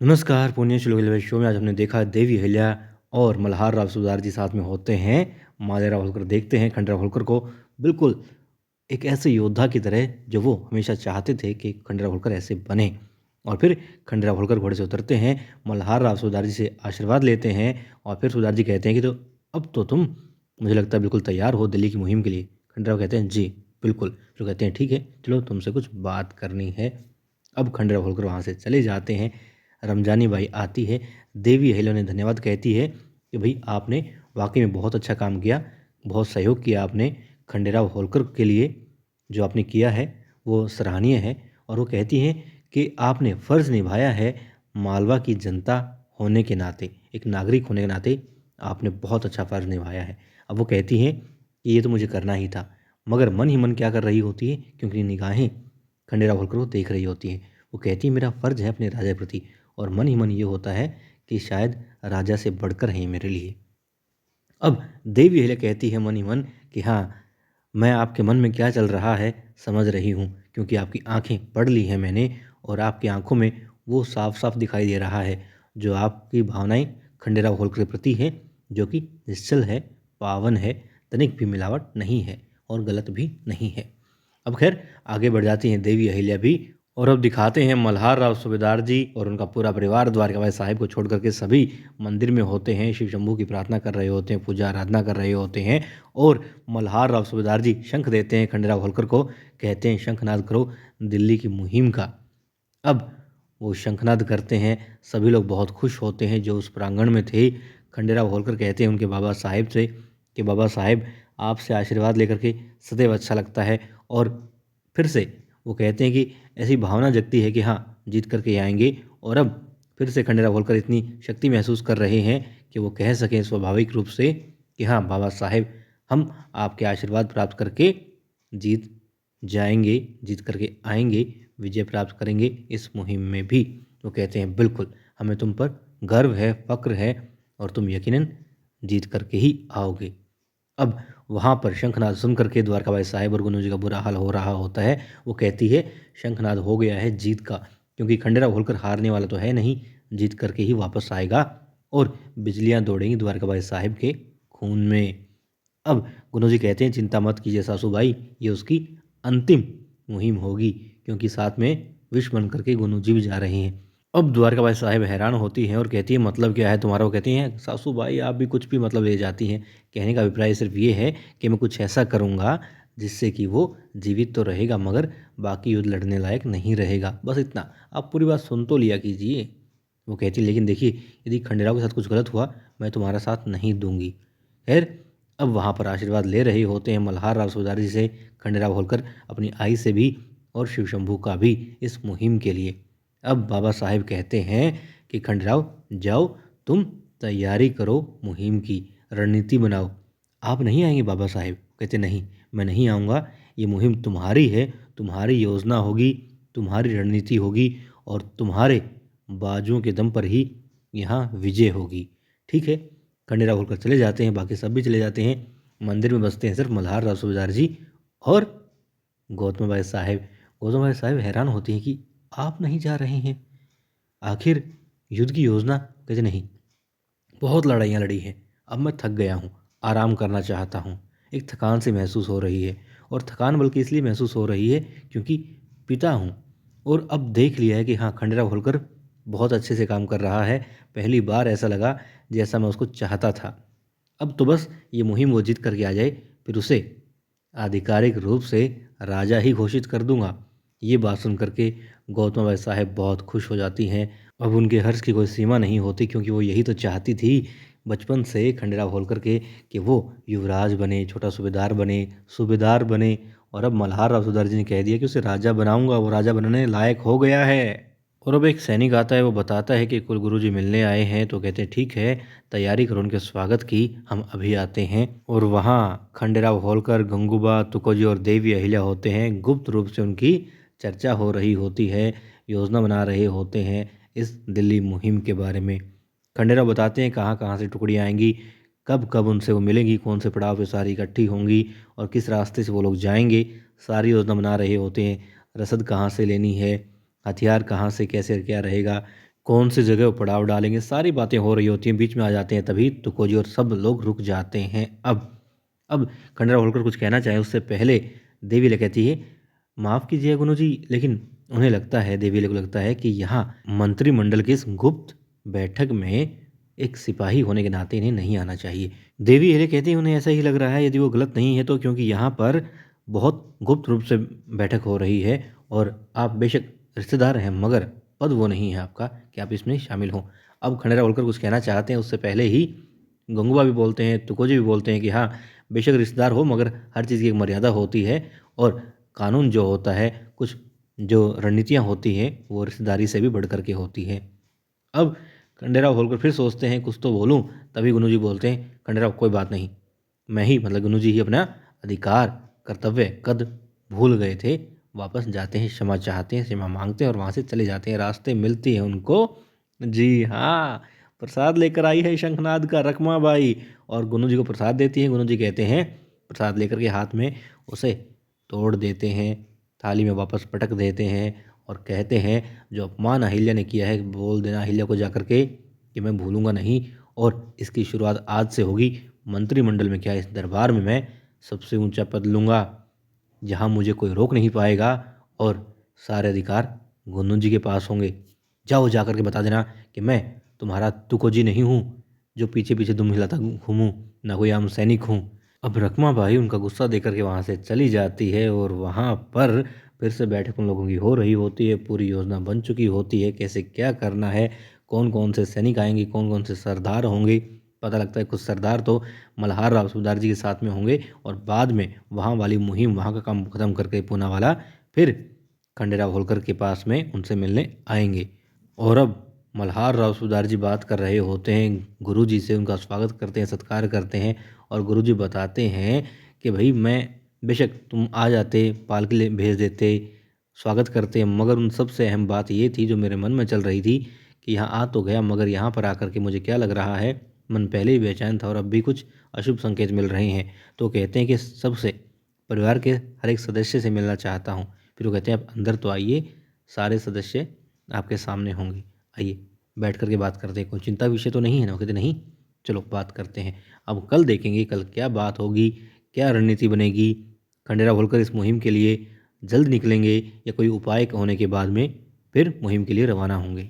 नमस्कार, पुण्य श्लोक शो में आज हमने देखा देवी अहिल्या और मल्हार राव सुबेदार जी साथ में होते हैं। मालेराव होलकर देखते हैं खंडेराव होलकर को बिल्कुल एक ऐसे योद्धा की तरह जो वो हमेशा चाहते थे कि खंडेराव होलकर ऐसे बने। और फिर खंडेराव होलकर घोड़े से उतरते हैं, मल्हार राव सुबेदार जी से आशीर्वाद लेते हैं और फिर सुबेदार जी कहते हैं कि तो अब तो तुम मुझे लगता है बिल्कुल तैयार हो दिल्ली की मुहिम के लिए। खंडेराव कहते हैं जी बिल्कुल। फिर कहते हैं ठीक है, चलो तुमसे कुछ बात करनी है। अब खंडेराव होलकर वहाँ से चले जाते हैं। रमजानी बाई आती है, देवी अहिल्या ने धन्यवाद कहती है कि भाई आपने वाकई में बहुत अच्छा काम किया, बहुत सहयोग किया आपने खंडेराव होलकर के लिए। जो आपने किया है वो सराहनीय है। और वो कहती हैं कि आपने फ़र्ज़ निभाया है मालवा की जनता होने के नाते, एक नागरिक होने के नाते आपने बहुत अच्छा फ़र्ज़ निभाया है। अब वो कहती हैं कि ये तो मुझे करना ही था, मगर मन ही मन क्या कर रही होती है क्योंकि निगाहें खंडेराव होलकर को देख रही होती हैं। वो कहती है मेरा फ़र्ज़ है अपने राजा के प्रति, और मन ही मन ये होता है कि शायद राजा से बढ़कर हैं मेरे लिए। अब देवी अहिल्या कहती है मन ही मन कि हाँ, मैं आपके मन में क्या चल रहा है समझ रही हूँ, क्योंकि आपकी आँखें पढ़ ली हैं मैंने और आपकी आँखों में वो साफ-साफ दिखाई दे रहा है, जो आपकी भावनाएँ खंडेराव होलकर के प्रति हैं, जो कि निश्चल है, पावन है, तनिक भी मिलावट नहीं है और गलत भी नहीं है। अब खैर आगे बढ़ जाती हैं देवी अहिल्या भी और अब दिखाते हैं मल्हार राव सूबेदार जी और उनका पूरा परिवार द्वारकाबाई साहिब को छोड़ कर के सभी मंदिर में होते हैं, शिव शंभू की प्रार्थना कर रहे होते हैं, पूजा आराधना कर रहे होते हैं। और मल्हार राव सूबेदार जी शंख देते हैं खंडेराव होलकर को, कहते हैं शंखनाद करो दिल्ली की मुहिम का। अब वो शंखनाद करते हैं, सभी लोग बहुत खुश होते हैं जो उस प्रांगण में थे। खंडेराव होलकर कहते हैं उनके बाबा साहेब से कि बाबा साहेब आपसे आशीर्वाद लेकर के सदैव अच्छा लगता है। और फिर से वो कहते हैं कि ऐसी भावना जगती है कि हाँ, जीत कर के आएँगे। और अब फिर से खंडेराव होलकर इतनी शक्ति महसूस कर रहे हैं कि वो कह सकें स्वाभाविक रूप से कि हाँ, बाबा साहेब हम आपके आशीर्वाद प्राप्त करके जीत जाएँगे, जीत कर के आएँगे, विजय प्राप्त करेंगे इस मुहिम में भी। वो कहते हैं बिल्कुल, हमें तुम पर गर्व है, फ़क्र है और तुम यकीनन जीत कर के ही आओगे। अब वहाँ पर शंखनाद सुन करके द्वारकाबाई साहिब और गुनू जी का बुरा हाल हो रहा होता है। वो कहती है शंखनाद हो गया है जीत का, क्योंकि खंडेराव होलकर हारने वाला तो है नहीं, जीत करके ही वापस आएगा और बिजलियाँ दौड़ेंगी द्वारकाबाई साहिब के खून में। अब गुरु जी कहते हैं चिंता मत कीजिए सासूबाई, ये उसकी अंतिम मुहिम होगी, क्योंकि साथ में विष बन करके गुरु जी भी जा रहे हैं। अब द्वारकाबाई साहिब हैरान होती हैं और कहती है मतलब क्या है तुम्हारा। वो कहती हैं सासूबाई आप भी कुछ भी मतलब ले जाती हैं। कहने का अभिप्राय सिर्फ ये है कि मैं कुछ ऐसा करूँगा जिससे कि वो जीवित तो रहेगा मगर बाकी युद्ध लड़ने लायक नहीं रहेगा, बस इतना। आप पूरी बात सुन तो लिया कीजिए। वो कहती लेकिन देखिए यदि खंडेराव के साथ कुछ गलत हुआ मैं तुम्हारा साथ नहीं दूंगी। खैर अब वहाँ पर आशीर्वाद ले रहे होते हैं मल्हार राव सूबेदार जी से खंडेराव होलकर, अपनी आई से भी और शिव शंभू का भी इस मुहिम के लिए। अब बाबा साहेब कहते हैं कि खंडेराव जाओ तुम तैयारी करो मुहिम की, रणनीति बनाओ। आप नहीं आएंगे बाबा साहेब? कहते नहीं, मैं नहीं आऊँगा, ये मुहिम तुम्हारी है, तुम्हारी योजना होगी, तुम्हारी रणनीति होगी और तुम्हारे बाजुओं के दम पर ही यहाँ विजय होगी। ठीक है, खंडेराव होलकर चले जाते हैं, बाकी सब भी चले जाते हैं। मंदिर में बसते हैं सिर्फ मल्हार राव सूबेदार जी और गौतम साहेब। गौतम साहेब हैरान होते हैं कि आप नहीं जा रहे हैं, आखिर युद्ध की योजना? कहते नहीं, बहुत लड़ाइयाँ लड़ी हैं, अब मैं थक गया हूँ, आराम करना चाहता हूँ। एक थकान सी महसूस हो रही है और थकान बल्कि इसलिए महसूस हो रही है क्योंकि पिता हूँ और अब देख लिया है कि हाँ खंडेराव होलकर बहुत अच्छे से काम कर रहा है। पहली बार ऐसा लगा जैसा मैं उसको चाहता था। अब तो बस ये मुहिम वो जीत करके आ जाए, फिर उसे आधिकारिक रूप से राजा ही घोषित कर दूंगा। ये बात सुन करके गौतम बाई साहेब बहुत खुश हो जाती हैं। अब उनके हर्ष की कोई सीमा नहीं होती, क्योंकि वो यही तो चाहती थी बचपन से खंडेराव होलकर के कि वो युवराज बने, छोटा सूबेदार बने। और अब मल्हार राव सूबेदार जी ने कह दिया कि उसे राजा बनाऊंगा, वो राजा बनने लायक हो गया है। और अब एक सैनिक आता है, वो बताता है कि कुलगुरु जी मिलने आए हैं। तो कहते हैं ठीक है, तैयारी करो उनके स्वागत की, हम अभी आते हैं। और वहाँ खंडेराव होलकर, गंगूबा, तुकोजी और देवी अहिल्या होते हैं। गुप्त रूप से उनकी चर्चा हो रही होती है, योजना बना रहे होते हैं इस दिल्ली मुहिम के बारे में। खंडेराव बताते हैं कहाँ कहाँ से टुकड़ियाँ आएंगी, कब कब उनसे वो मिलेंगी, कौन से पड़ाव पे सारी इकट्ठी होंगी और किस रास्ते से वो लोग जाएंगे, सारी योजना बना रहे होते हैं। रसद कहाँ से लेनी है, हथियार कहाँ से कैसे क्या रहेगा, कौन सी जगह वो पड़ाव डालेंगे, सारी बातें हो रही होती हैं। बीच में आ जाते हैं तभी तुकोजी और सब लोग रुक जाते हैं। अब खंडेराव होलकर कुछ कहना चाहे उससे पहले देवी कहती है, माफ़ कीजिए गुरु जी, लेकिन उन्हें लगता है, देवी को लगता है कि यहाँ मंत्रिमंडल की इस गुप्त बैठक में एक सिपाही होने के नाते इन्हें नहीं आना चाहिए। देवी हेले कहती है, उन्हें ऐसा ही लग रहा है, यदि वो गलत नहीं है तो, क्योंकि यहाँ पर बहुत गुप्त रूप से बैठक हो रही है और आप बेशक रिश्तेदार हैं, मगर पद वो नहीं है आपका कि आप इसमें शामिल हों। अब खंडेराव होलकर कुछ कहना चाहते हैं, उससे पहले ही गंगूबा भी बोलते हैं, तुकोजी भी बोलते हैं कि हाँ, बेशक रिश्तेदार हो, मगर हर चीज़ की एक मर्यादा होती है और कानून जो होता है, कुछ जो रणनीतियाँ होती हैं, वो रिश्तेदारी से भी बढ़ कर के होती हैं। अब खंडेराव होलकर फिर सोचते हैं कुछ तो बोलूं, तभी गुनू जी बोलते हैं, खंडेराव कोई बात नहीं, मैं ही मतलब गुनू जी ही अपना अधिकार कर्तव्य कद भूल गए थे, वापस जाते हैं, क्षमा चाहते हैं, क्षमा मांगते हैं और वहाँ से चले जाते हैं। रास्ते मिलती है उनको, जी हाँ, प्रसाद लेकर आई है शंखनाद का रकमा बाई और गुनू जी को प्रसाद देती है। गुनू जी कहते हैं, प्रसाद लेकर के हाथ में उसे तोड़ देते हैं, थाली में वापस पटक देते हैं और कहते हैं, जो अपमान अहिल्या ने किया है, बोल देना अहिल्या को जाकर के कि मैं भूलूंगा नहीं और इसकी शुरुआत आज से होगी। मंत्रिमंडल में क्या, इस दरबार में मैं सबसे ऊंचा पद लूँगा, जहाँ मुझे कोई रोक नहीं पाएगा और सारे अधिकार गुन्नू जी के पास होंगे। जाओ जाकर के बता देना कि मैं तुम्हारा तुकोजी नहीं हूँ जो पीछे पीछे दुम हिलाता घूमूं, ना कोई आम सैनिक हूँ। अब रकमा बाई उनका गुस्सा देकर के वहाँ से चली जाती है और वहाँ पर फिर से बैठक उन लोगों की हो रही होती है। पूरी योजना बन चुकी होती है, कैसे क्या करना है, कौन कौन से सैनिक आएंगे, कौन कौन से सरदार होंगे। पता लगता है कुछ सरदार तो मल्हार राव सूबेदार जी के साथ में होंगे और बाद में वहाँ वाली मुहिम, वहाँ का काम खत्म करके पूना वाला फिर खंडेराव होलकर के पास में उनसे मिलने आएंगे। और अब मल्हार राव सूबेदार जी बात कर रहे होते हैं गुरु जी से, उनका स्वागत करते हैं, सत्कार करते हैं और गुरु जी बताते हैं कि भाई मैं, बेशक तुम आ जाते, पालकी भेज देते, स्वागत करते, मगर उन सबसे अहम बात ये थी जो मेरे मन में चल रही थी कि यहाँ आ तो गया, मगर यहाँ पर आकर के मुझे क्या लग रहा है, मन पहले ही बेचैन था और अब भी कुछ अशुभ संकेत मिल रहे हैं। तो कहते हैं कि सबसे, परिवार के हर एक सदस्य से मिलना चाहता हूँ। फिर वो कहते हैं, आप अंदर तो आइए, सारे सदस्य आपके सामने होंगे, आइए बैठ कर के बात करते हैं, कोई चिंता विषय तो नहीं है ना। वो कहते नहीं, चलो बात करते हैं। अब कल देखेंगे कल क्या बात होगी, क्या रणनीति बनेगी। खंडेराव होलकर इस मुहिम के लिए जल्द निकलेंगे या कोई उपाय होने के बाद में फिर मुहिम के लिए रवाना होंगे।